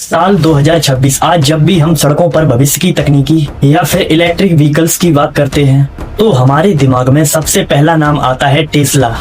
साल 2026 आज जब भी हम सड़कों पर भविष्य की तकनीकी या फिर इलेक्ट्रिक व्हीकल्स की बात करते हैं तो हमारे दिमाग में सबसे पहला नाम आता है टेस्ला।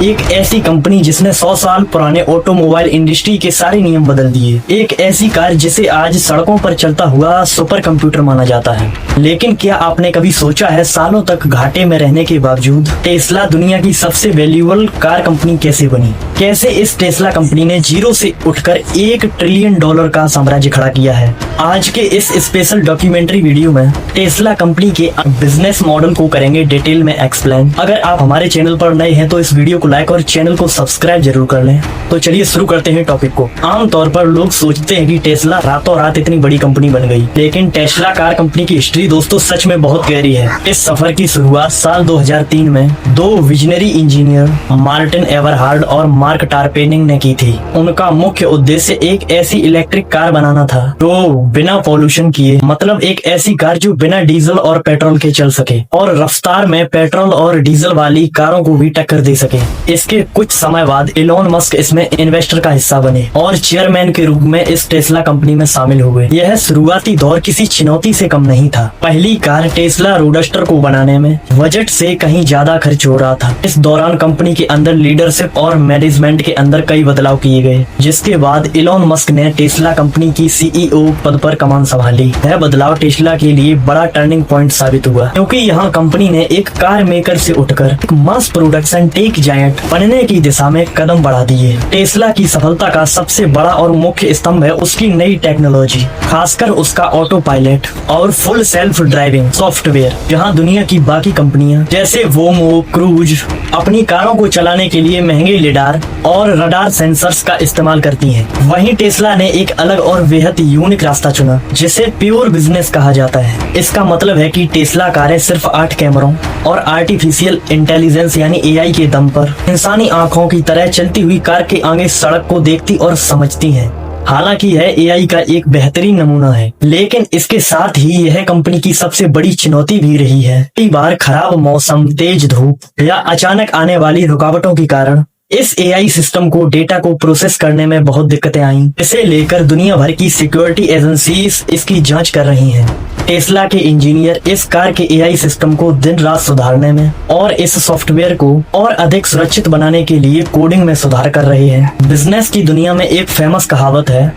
एक ऐसी कंपनी जिसने 100 साल पुराने ऑटोमोबाइल इंडस्ट्री के सारे नियम बदल दिए। एक ऐसी कार जिसे आज सड़कों पर चलता हुआ सुपर कंप्यूटर माना जाता है। लेकिन क्या आपने कभी सोचा है सालों तक घाटे में रहने के बावजूद टेस्ला दुनिया की सबसे वैल्यूएबल कार कंपनी कैसे बनी? कैसे इस टेस्ला कंपनी ने जीरो से उठकर $1 ट्रिलियन का साम्राज्य खड़ा किया है? आज के इस स्पेशल डॉक्यूमेंट्री वीडियो में टेस्ला कंपनी के बिजनेस मॉडल को करेंगे डिटेल में एक्सप्लेन। अगर आप हमारे चैनल पर नए हैं तो इस वीडियो को लाइक और चैनल को सब्सक्राइब जरूर कर लें। तो चलिए शुरू करते हैं टॉपिक को। आमतौर पर लोग सोचते हैं कि टेस्ला रातों रात इतनी बड़ी कंपनी बन गई, लेकिन टेस्ला कार कंपनी की हिस्ट्री दोस्तों सच में बहुत गहरी है। इस सफर की शुरुआत साल 2003 में दो विजनरी इंजीनियर मार्टिन एवरहार्ड और मार्क टारपेनिंग ने की थी। उनका मुख्य उद्देश्य एक ऐसी इलेक्ट्रिक कार बनाना था जो बिना पॉल्यूशन किए, मतलब एक ऐसी कार जो बिना डीजल और पेट्रोल के चल सके और रफ्तार में पेट्रोल और डीजल वाली कारों को भी टक्कर दे सके। इसके कुछ समय बाद इलॉन मस्क इसमें इन्वेस्टर का हिस्सा बने और चेयरमैन के रूप में इस टेस्ला कंपनी में शामिल हुए। यह शुरुआती दौर किसी चुनौती से कम नहीं था। पहली कार टेस्ला रोडस्टर को बनाने में बजट से कहीं ज्यादा खर्च हो रहा था। इस दौरान कंपनी के अंदर लीडरशिप और मैनेजमेंट के अंदर कई बदलाव किए गए, जिसके बाद इलॉन मस्क ने टेस्ला कंपनी की CEO पद पर कमान संभाली। यह बदलाव टेस्ला के लिए बड़ा टर्निंग पॉइंट साबित हुआ, क्योंकि यहाँ कंपनी ने एक कार मेकर से उठकर एक मास प्रोडक्शन टेक जायंट बनने की दिशा में कदम बढ़ा दिए। टेस्ला की सफलता का सबसे बड़ा और मुख्य स्तंभ है उसकी नई टेक्नोलॉजी, खासकर उसका ऑटो पायलट और फुल सेल्फ ड्राइविंग सॉफ्टवेयर। जहां दुनिया की बाकी कंपनियां जैसे वोमो, क्रूज अपनी कारों को चलाने के लिए महंगे लिडार और रडार सेंसर्स का इस्तेमाल करती हैं, वहीं टेस्ला ने एक अलग और बेहद यूनिक रास्ता चुना जिसे प्योर बिजनेस कहा जाता है। इसका मतलब है कि टेस्ला कारें सिर्फ 8 कैमरों और आर्टिफिशियल इंटेलिजेंस यानी AI के दम पर इंसानी आंखों की तरह चलती हुई कार के आगे सड़क को देखती और समझती हैं। हालांकि यह AI का एक बेहतरीन नमूना है, लेकिन इसके साथ ही यह कंपनी की सबसे बड़ी चुनौती भी रही है। कई बार खराब मौसम, तेज धूप या अचानक आने वाली रुकावटों के कारण इस AI सिस्टम को डेटा को प्रोसेस करने में बहुत दिक्कतें आईं। इसे लेकर दुनिया भर की सिक्योरिटी एजेंसीज इसकी जांच कर रही हैं। टेस्ला के इंजीनियर इस कार के AI सिस्टम को दिन रात सुधारने में और इस सॉफ्टवेयर को और अधिक सुरक्षित बनाने के लिए कोडिंग में सुधार कर रहे हैं। बिजनेस की दुनिया में एक फेमस कहावत है,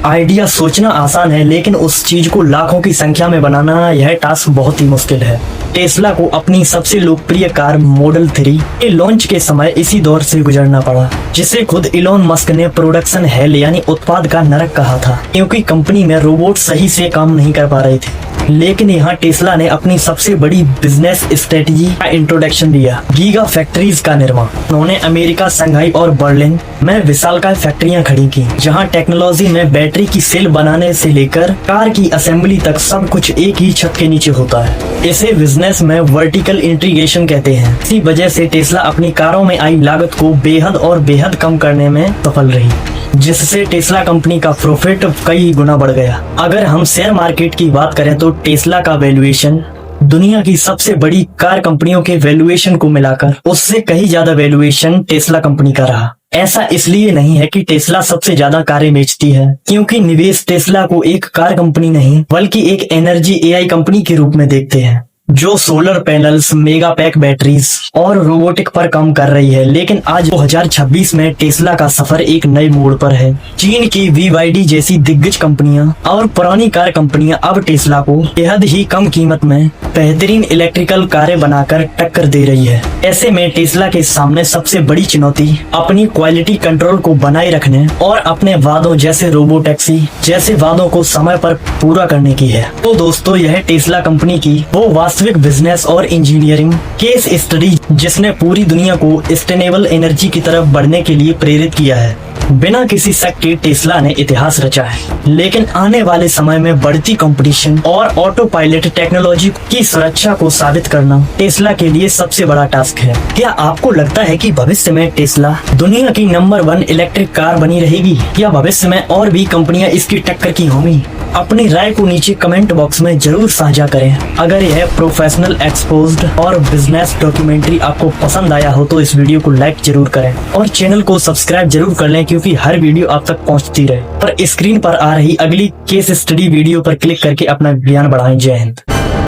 आइडिया सोचना आसान है लेकिन उस चीज को लाखों की संख्या में बनाना यह टास्क बहुत ही मुश्किल है। टेस्ला को अपनी सबसे लोकप्रिय कार मॉडल 3 के लॉन्च के समय इसी दौर से गुजरना पड़ा, जिसे खुद इलॉन मस्क ने प्रोडक्शन हेल यानी उत्पाद का नरक कहा था, क्योंकि कंपनी में रोबोट सही से काम नहीं कर पा रहे थे। लेकिन यहाँ टेस्ला ने अपनी सबसे बड़ी बिजनेस स्ट्रेटजी का इंट्रोडक्शन दिया, गीगा फैक्ट्रीज का निर्माण। उन्होंने अमेरिका, शंघाई और बर्लिन में विशालकाय फैक्ट्रियां खड़ी की, जहाँ टेक्नोलॉजी में बैटरी की सेल बनाने से लेकर कार की असेंबली तक सब कुछ एक ही छत के नीचे होता है। इसे बिजनेस में वर्टिकल इंटीग्रेशन कहते हैं। इसी वजह से टेस्ला अपनी कारों में आई लागत को बेहद कम करने में सफल रही, जिससे टेस्ला कंपनी का प्रॉफिट कई गुना बढ़ गया। अगर हम शेयर मार्केट की बात करें तो टेस्ला का वैल्यूएशन दुनिया की सबसे बड़ी कार कंपनियों के वैल्यूएशन को मिलाकर उससे कहीं ज्यादा वैल्यूएशन टेस्ला कंपनी का रहा। ऐसा इसलिए नहीं है कि टेस्ला सबसे ज्यादा कारें बेचती है, क्योंकि निवेश टेस्ला को एक कार कंपनी नहीं बल्कि एक एनर्जी AI कंपनी के रूप में देखते हैं, जो solar panels, mega pack batteries और रोबोटिक पर काम कर रही है। लेकिन आज 2026 में टेस्ला का सफर एक नए मोड़ पर है। चीन की BYD जैसी दिग्गज कंपनियां और पुरानी कार कंपनियां अब टेस्ला को बेहद ही कम कीमत में बेहतरीन इलेक्ट्रिकल कारें बनाकर टक्कर दे रही है। ऐसे में टेस्ला के सामने सबसे बड़ी चुनौती अपनी क्वालिटी कंट्रोल को बनाए रखने और अपने वादों जैसे रोबो टैक्सी जैसे वादों को समय पर पूरा करने की है। तो दोस्तों, यह टेस्ला कंपनी की वो वास्तविक बिजनेस और इंजीनियरिंग केस स्टडी जिसने पूरी दुनिया को सस्टेनेबल एनर्जी की तरफ बढ़ने के लिए प्रेरित किया है। बिना किसी शक के टेस्ला ने इतिहास रचा है, लेकिन आने वाले समय में बढ़ती कंपटीशन और ऑटो पायलट टेक्नोलॉजी की सुरक्षा को साबित करना टेस्ला के लिए सबसे बड़ा टास्क है। क्या आपको लगता है कि भविष्य में टेस्ला दुनिया की नंबर 1 इलेक्ट्रिक कार बनी रहेगी, या भविष्य में और भी कंपनियां इसकी टक्कर की होंगी? अपनी राय को नीचे कमेंट बॉक्स में जरूर साझा करें। अगर यह प्रोफेशनल एक्सपोज्ड और बिजनेस डॉक्यूमेंट्री आपको पसंद आया हो तो इस वीडियो को लाइक जरूर करें और चैनल को सब्सक्राइब जरूर कर लें, क्योंकि हर वीडियो आप तक पहुंचती रहे। पर स्क्रीन पर आ रही अगली केस स्टडी वीडियो पर क्लिक करके अपना ज्ञान बढ़ाएं। जय हिंद।